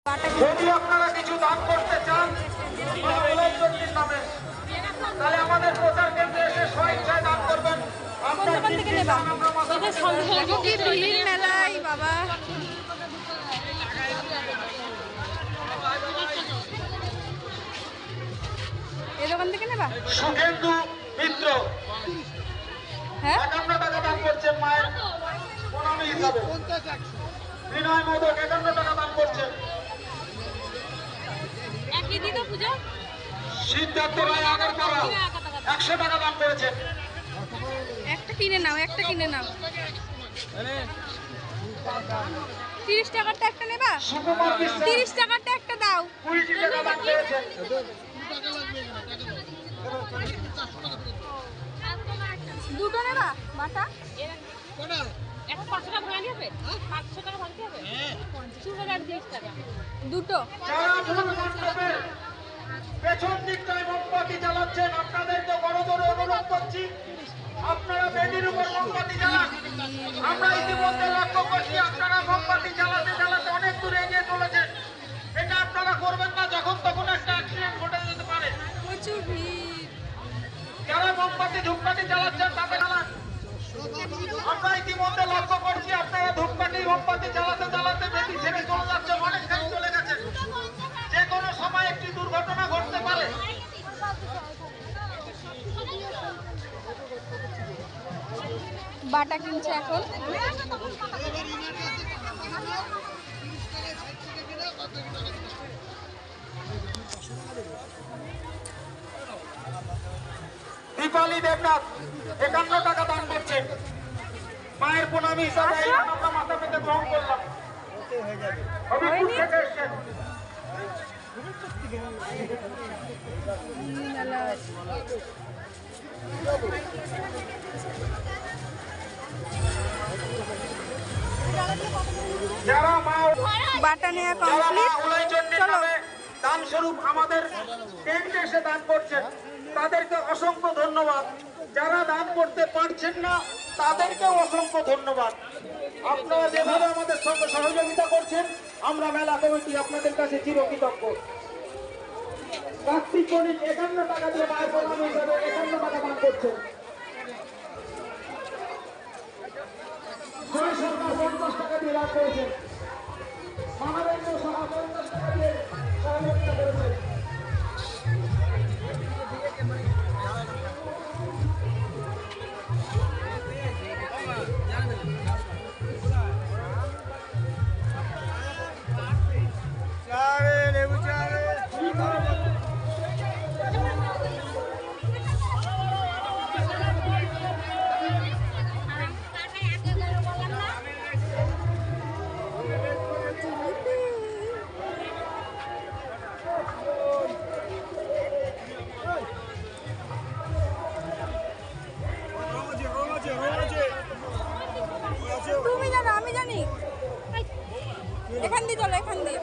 যদি আপনারা কিছু দান করতে চান নামে, তাহলে আমাদের প্রচার কেন্দ্রে এসে স্বেচ্ছায় দান করবেন। মেলায় বাবা এই দোকান থেকে নেবা। সুখেন্দু মিত্র 51 টাকা দান করছেন মায়ের প্রণামী হিসাবে। বিনয় মোদক 51 টাকা দান করছেন। সিদ্ধার্থ রায় আগরতলা 100 টাকা দান করেছেন। একটা কিনে নাও, একটা কিনে নাও। 30 টাকারটা একটা নেবা। 30 টাকারটা একটা দাও। 20 টাকা দান করেছেন। দুটো নেবা বাটা। দুটো পেছন দিকটায় মোমবাতি জ্বালাচ্ছেন, আপনাদেরকে বড় জোরে অনুরোধ করছি আপনারা বেদির উপর মোমবাতি জ্বালান। আমরা ইতিমধ্যে লক্ষ্য করছি আপনারা মোমবাতি জ্বালাতে জ্বালাতে অনেক দূরে এগিয়ে চলেছেন। এটা আপনারা করবেন না, যখন তখন একটা অ্যাক্সিডেন্ট ঘটে যেতে পারে। প্রচুর ভিড়। যারা মোমবাতি ধূপকাঠি জ্বালাচ্ছেন তাতে জ্বালান। আমরা ইতিমধ্যে লক্ষ্য করছি আপনারা ধূপকাঠি মোমবাতি জ্বালাতে জ্বালাতে বেদি ছেড়ে চলে যাচ্ছেন, অনেকখানি চলে গেছেন। যে কোনো সময় একটি দুর্ঘটনা ঘটতে পারে। বাটা কিনছে এখন। দীপালি দেবনাথ 51 টাকা দান করছেন। মায়ের প্রণামী হিসাবে আমরা মাথা পেতে গ্রহণ করলাম। হবিপুর থেকে এসেছেন। যারা মা বাটা নেওয়া কমপ্লিট। চলো দান স্বরূপ আমাদের টেন্টে এসে দান করছেন, তাদেরকে অসংখ্য ধন্যবাদ। যারা দান করতে পারছেন না তাদেরকেও অসংখ্য ধন্যবাদ। আপনারা যেভাবে আমাদের সঙ্গে সহযোগিতা করছেন আমরা মেলা কমিটি আপনাদের কাছে চিরকৃতজ্ঞ। কার্তিক বণিক 51 টাকা দিয়ে মায়ের প্রণামী হিসাবে 51 টাকা দান করছেন। জয় সরকার 50 টাকা দিয়ে দান করেছেন। মহাবেন্দ্র সভা 50 টাকা দিয়ে সহযোগিতা করেছেন। তুমি জানো, আমি জানি। এখান দিয়ে চলো, এখান দিয়ে।